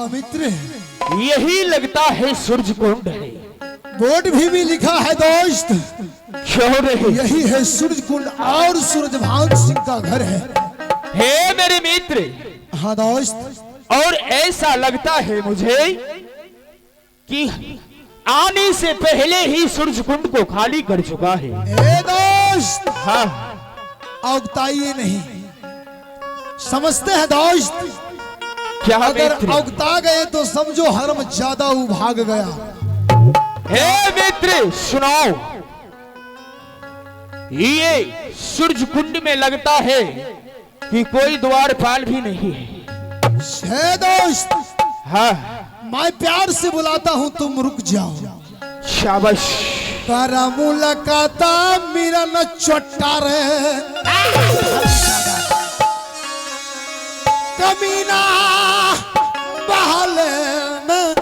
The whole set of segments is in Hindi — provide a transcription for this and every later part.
हाँ मित्र, यही लगता है सूरज कुंड है। बोर्ड भी लिखा है दोस्त, क्यों नहीं? यही है सूरज कुंड और सूरजभान सिंह का घर है। हे मेरे मित्र, हाँ दोस्त, और ऐसा लगता है मुझे कि आने से पहले ही सूरज कुंड को खाली कर चुका है। ए दोस्त, हाँ, अवताइए नहीं, समझते हैं दोस्त, क्या अगर मित्र? अवता गए तो समझो हरम ज्यादा भाग गया। हे मित्र सुनाओ, ये सूरज कुंड में लगता है कि कोई द्वारपाल भी नहीं है। है दोस्त, हाँ, मैं प्यार से बुलाता हूँ, तुम रुक जाओ। शाबाश। तारा मुलाकाता मेरा न चट्टा रे कमीना बहाले में।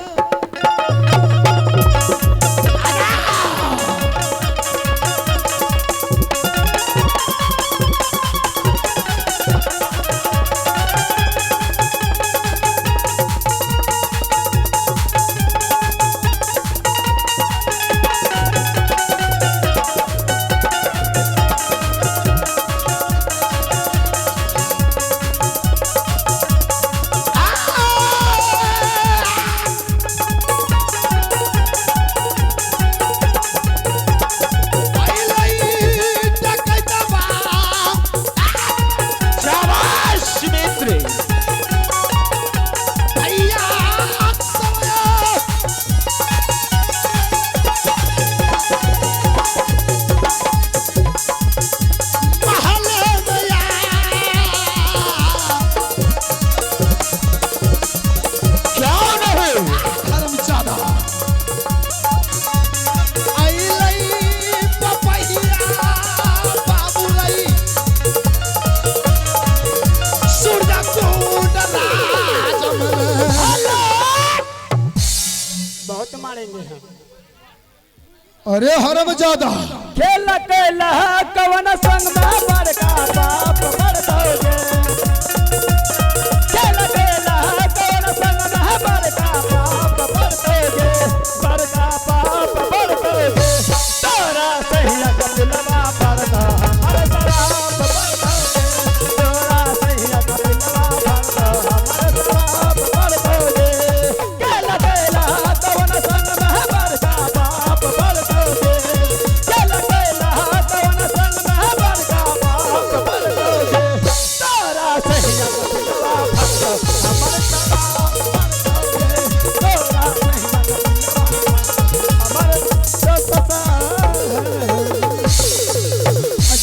अरे हरमजादा, खेल कैला कवन संग में बड़का बाप बरतोगे। खेल कैला कवन संग में बड़का बाप बरतोगे, बड़का बाप बरतोगे। तोरा सहिया कपिलवा बरता हमारे शराब बरतोगे। तोरा सहिया कपिलवा बरता हमारे शराब बरतोगे। खेल कैला कवन संग में बड़का बाप बरतोगे।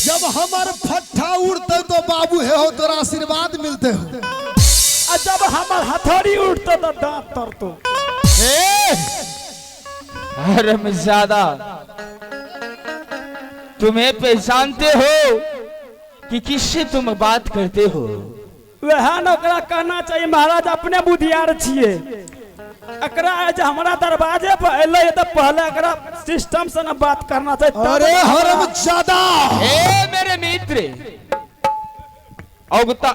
जब हमार फट्ठा उड़ते तो बाबू है हो तोरा आशीर्वाद मिलते हो। जब हमार हथौड़ी उठते तो दांत तरतो। हरमजादा, तुम्हें पहचानते हो कि किससे तुम बात करते हो? वह नौकरा कहना चाहिए महाराज, अपने बुधियार छिए। एकरा आज हमारा दरवाजे पर अइले तो पहले एकरा सिस्टम से ना बात करना चाहिए। अरे हरमजादा, हे मेरे मित्र, अवगता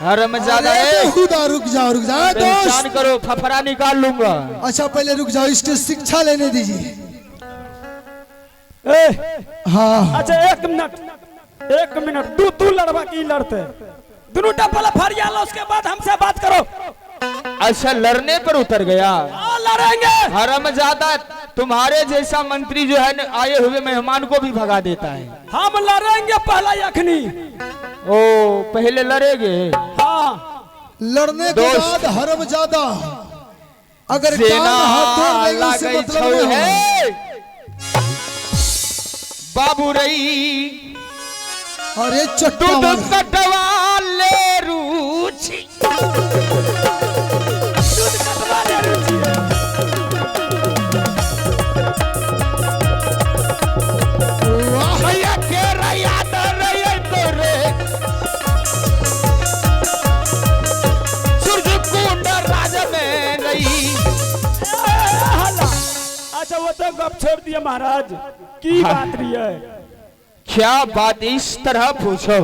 हरमजादा, खुदा रुक जाओ पहचान दोस्त। करो, फफरा निकाल लूंगा। अच्छा पहले रुक जाओ, इसकी शिक्षा लेने दीजिए। हाँ अच्छा एक मिनट तू लड़वा की लड़ते दोनों डब्बल फरिया लो, उसके बाद हमसे बात करो। अच्छा, लड़ने पर उतर गया। लड़ेंगे। हरमजादा, तुम्हारे जैसा मंत्री जो है न, आए हुए मेहमान को भी भगा देता है। हम लड़ेंगे पहला यखनी। ओ, पहले लड़ेगे? हाँ, लड़ने के बाद हरमजादा अगर सेना हाथ तोड़ देंगे उससे मतलब नहीं है। बाबू रही अरे दूध कटवा ले रुचि, अच्छा वो तो गप छोड़ दिया महाराज, की बात रही है? क्या बात इस तरह पूछो?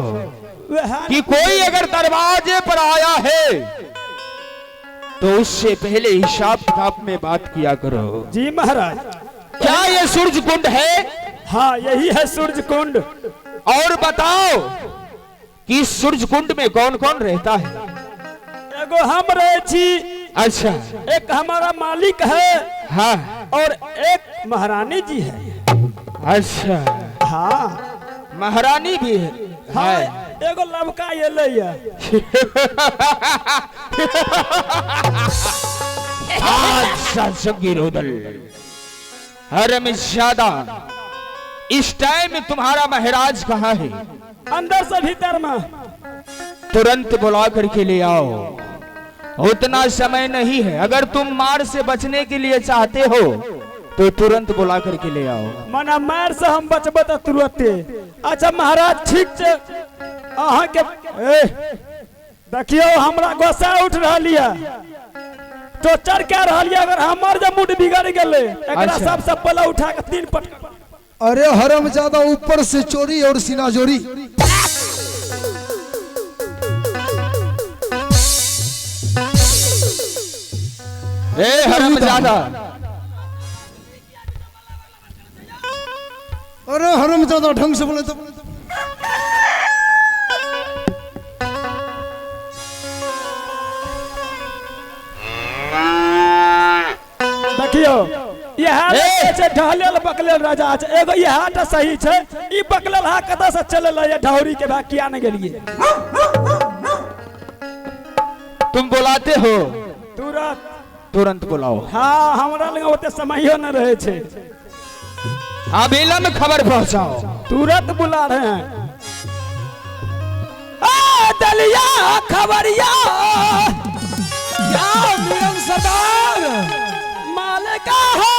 कि कोई अगर दरवाजे पर आया है तो उससे पहले हिसाब किताब में बात किया करो। जी महाराज। क्या ये सूरज कुंड है? हाँ यही है सूरज कुंड। और बताओ कि इस सूरज कुंड में कौन कौन रहता है? एगो हम रहे छी। अच्छा। एक हमारा मालिक है। हाँ। और एक महारानी जी है। अच्छा। हाँ महारानी भी है। हाँ एगो लड़का ये ले हरमजादा, इस टाइम में तुम्हारा महाराज कहाँ है? अंदर से भीतर में। तुरंत बुला करके ले आओ। उतना समय नहीं है। अगर तुम मार से बचने के लिए चाहते हो तो तुरंत बुला करके ले आओ। मना मार से हम बचबे तो तुरंत। अच्छा महाराज ठीक है। अहाँ के देखियो हमरा गुस्सा उठ रहा टोचर क्या रहा। अगर हमार जब मूड बिगड़ गए अच्छा। सबसे पहले उठा के 3 पटक। अरे हरमजादा, ऊपर से चोरी और सीना जोरी। हरमजादा, अरे हरमजादा ढंग से बोले तो। देखियो यह ढहलेल बकलेल राजा है। एगो यह तो सही है। ई बकलेल हा कदा से चलल है ढौरी के भाग किया न गेलिए। तुम बुलाते हो तुरंत तुरंत बुलाओ। हाँ हमरा लगे ओते समय न रहे छे। अबेला में खबर पहुंचाओ। तुरंत बुला रहे हैं। दलिया खबरिया क्या मीरन सरदार? मालिका हो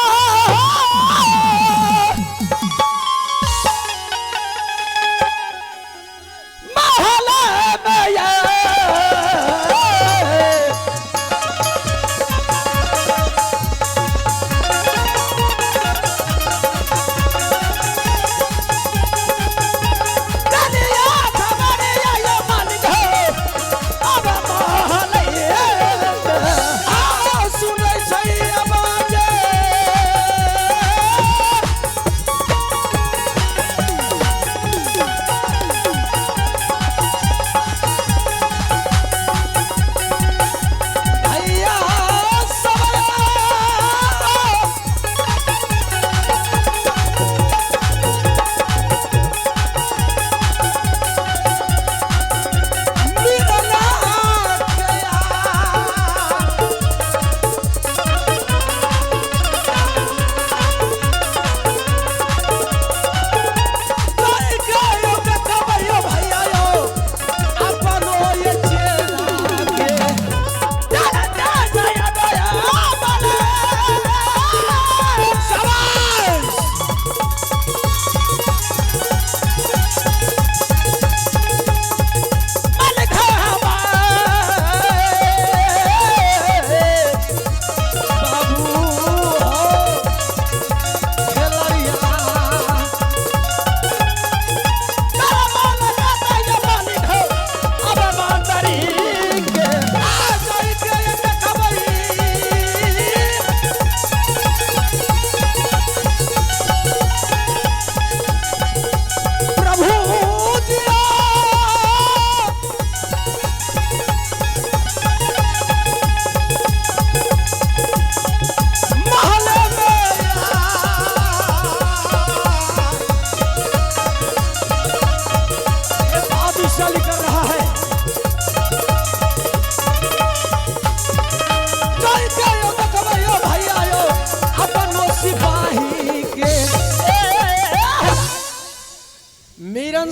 महल में ये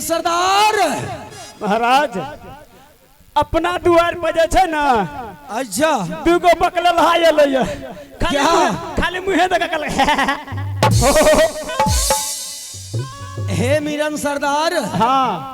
सरदार महाराज अपना द्वार पर जे छे ना। अच्छा दूगो बकलल हाय लइया क्या? खाली मुंहे देख कल हे मीरन सरदार। हाँ